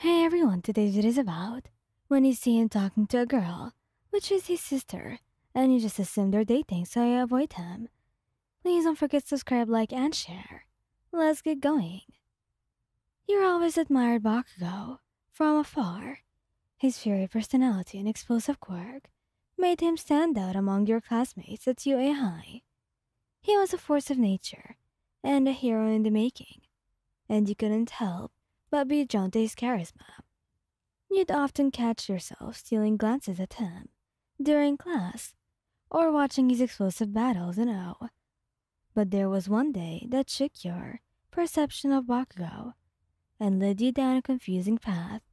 Hey everyone, today's video is about when you see him talking to a girl, which is his sister, and you just assume they're dating so you avoid him. Please don't forget to subscribe, like, and share. Let's get going. You're always admired Bakugou from afar. His fiery personality and explosive quirk made him stand out among your classmates at UA High. He was a force of nature and a hero in the making, and you couldn't help but be drawn to his charisma. You'd often catch yourself stealing glances at him during class or watching his explosive battles in awe. But there was one day that shook your perception of Bakugou and led you down a confusing path.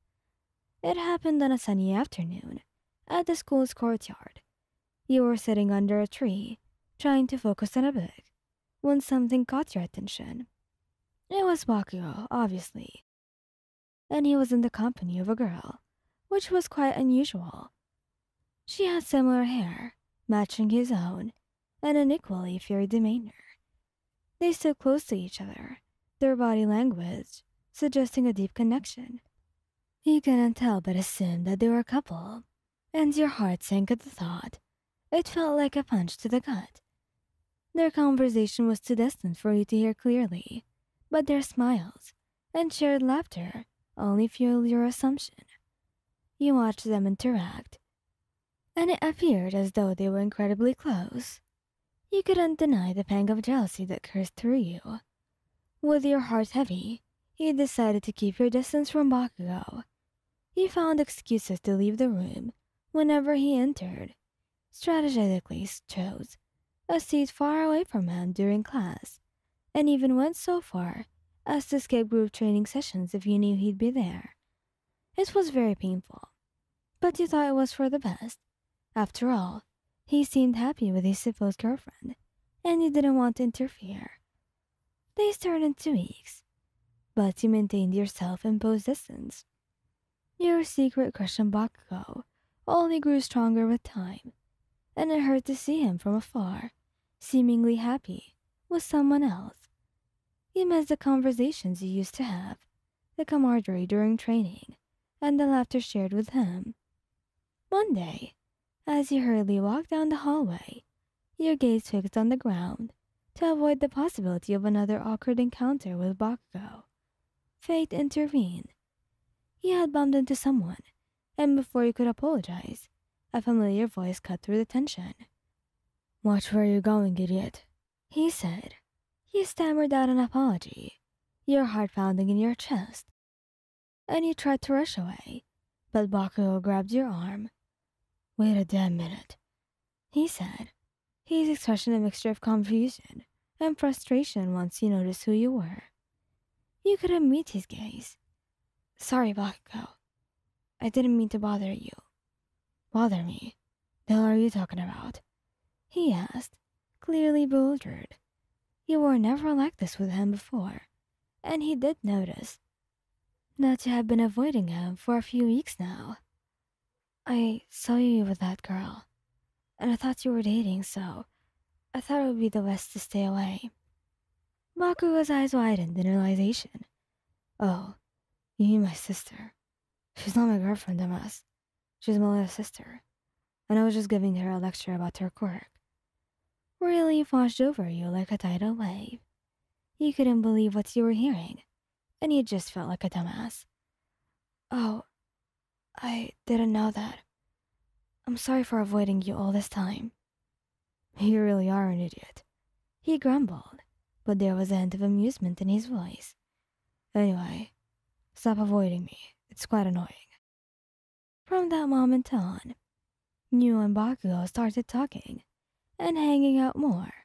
It happened on a sunny afternoon at the school's courtyard. You were sitting under a tree, trying to focus on a book, when something caught your attention. It was Bakugou, obviously, and he was in the company of a girl, which was quite unusual. She had similar hair, matching his own, and an equally fiery demeanor. They stood close to each other, their body language suggesting a deep connection. You couldn't tell but assume that they were a couple, and your heart sank at the thought. It felt like a punch to the gut. Their conversation was too distant for you to hear clearly, but their smiles and shared laughter only fueled your assumption. You watched them interact, and it appeared as though they were incredibly close. You couldn't deny the pang of jealousy that coursed through you. With your heart heavy, you decided to keep your distance from Bakugou. You found excuses to leave the room whenever he entered, strategically chose a seat far away from him during class, and even went so far as to skip group training sessions if you knew he'd be there. It was very painful, but you thought it was for the best. After all, he seemed happy with his supposed girlfriend, and you didn't want to interfere. Days turned into weeks, but you maintained your self-imposed distance. Your secret crush on Bakugou only grew stronger with time, and it hurt to see him from afar, seemingly happy with someone else. You missed the conversations you used to have, the camaraderie during training, and the laughter shared with him. One day, as you hurriedly walked down the hallway, your gaze fixed on the ground to avoid the possibility of another awkward encounter with Bakugou. Fate intervened. You had bumped into someone, and before you could apologize, a familiar voice cut through the tension. "Watch where you're going, idiot," he said. You stammered out an apology, your heart pounding in your chest, and you tried to rush away, but Bakugou grabbed your arm. "Wait a damn minute," he said, his expression a mixture of confusion and frustration once he noticed who you were. You couldn't meet his gaze. "Sorry, Bakugou. I didn't mean to bother you." "Bother me? The hell are you talking about?" he asked, clearly bewildered. You were never like this with him before, and he did notice that you had been avoiding him for a few weeks now. "I saw you with that girl, and I thought you were dating, so I thought it would be the best to stay away." Bakugou's eyes widened in realization. "Oh, you mean my sister? She's not my girlfriend, dumbass. She's my little sister, and I was just giving her a lecture about her quirk." Relief washed over you like a tidal wave. You couldn't believe what you were hearing, and you just felt like a dumbass. "Oh, I didn't know that. I'm sorry for avoiding you all this time." "You really are an idiot," he grumbled, but there was a hint of amusement in his voice. "Anyway, stop avoiding me. It's quite annoying." From that moment on, you and Bakugou started talking and hanging out more.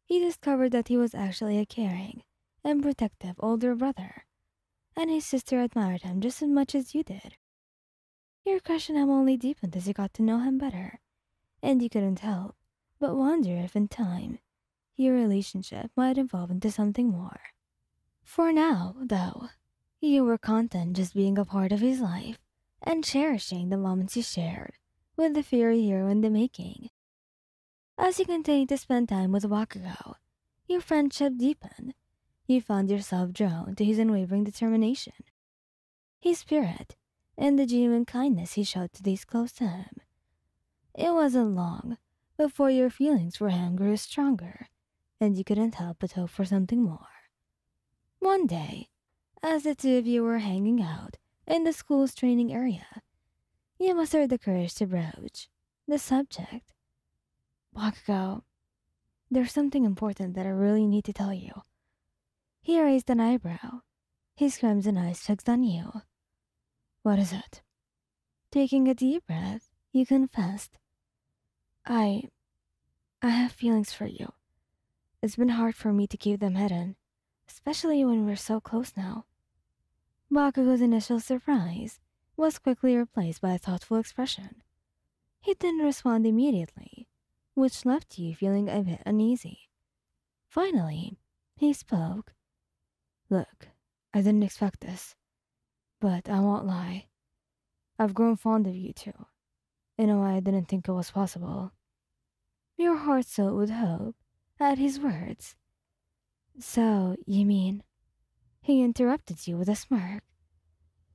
He discovered that he was actually a caring and protective older brother, and his sister admired him just as much as you did. Your crush on him only deepened as you got to know him better, and you couldn't help but wonder if in time your relationship might evolve into something more. For now, though, you were content just being a part of his life and cherishing the moments you shared with the fiery hero in the making. As you continued to spend time with Bakugou, your friendship deepened. You found yourself drawn to his unwavering determination. his spirit, and the genuine kindness he showed to those close to him. It wasn't long before your feelings for him grew stronger, and you couldn't help but hope for something more. One day, as the two of you were hanging out in the school's training area, you mustered the courage to broach the subject. Bakugou, there's something important that I really need to tell you. He raised an eyebrow, his crimson eyes fixed on you. What is it? Taking a deep breath, you confessed. I have feelings for you. It's been hard for me to keep them hidden, especially when we're so close now. Bakugou's initial surprise was quickly replaced by a thoughtful expression. He didn't respond immediately, which left you feeling a bit uneasy. Finally, he spoke. Look, I didn't expect this, but I won't lie. I've grown fond of you too, in a way I didn't think it was possible. Your heart soaked with hope at his words. So, you mean? He interrupted you with a smirk.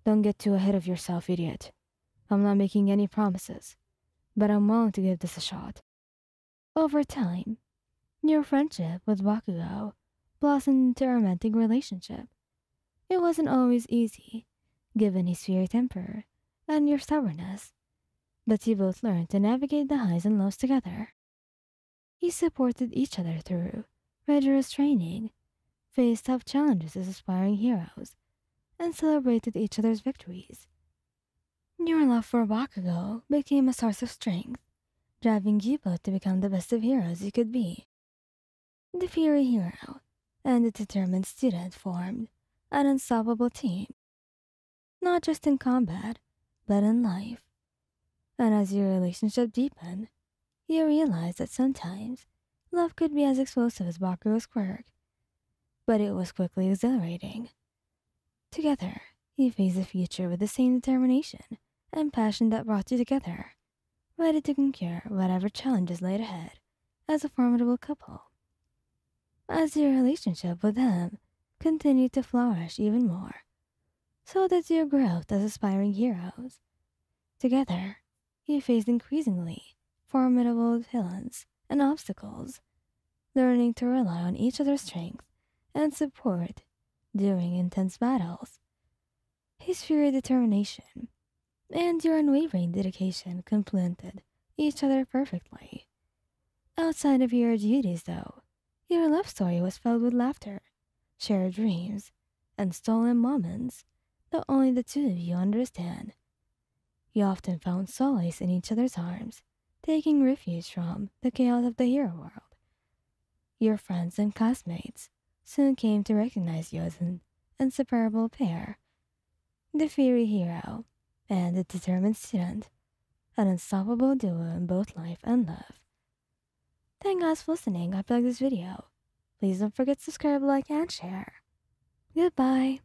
Don't get too ahead of yourself, idiot. I'm not making any promises, but I'm willing to give this a shot. Over time, your friendship with Bakugou blossomed into a romantic relationship. It wasn't always easy, given his fiery temper and your stubbornness, but you both learned to navigate the highs and lows together. You supported each other through rigorous training, faced tough challenges as aspiring heroes, and celebrated each other's victories. Your love for Bakugou became a source of strength, driving you both to become the best of heroes you could be. The fiery hero and the determined student formed an unstoppable team, not just in combat, but in life. And as your relationship deepened, you realized that sometimes love could be as explosive as Bakugou's quirk, but it was quickly exhilarating. Together, you faced the future with the same determination and passion that brought you together, ready to conquer whatever challenges laid ahead as a formidable couple. As your relationship with him continued to flourish even more, so did your growth as aspiring heroes. Together, you faced increasingly formidable villains and obstacles, learning to rely on each other's strength and support during intense battles. His fiery determination and your unwavering dedication complemented each other perfectly. Outside of your duties, though, your love story was filled with laughter, shared dreams, and stolen moments that only the two of you understand. You often found solace in each other's arms, taking refuge from the chaos of the hero world. Your friends and classmates soon came to recognize you as an inseparable pair, the fiery hero and the determined student, an unstoppable duo in both life and love. Thank guys for listening. I hope you like this video. Please don't forget to subscribe, like, and share. Goodbye.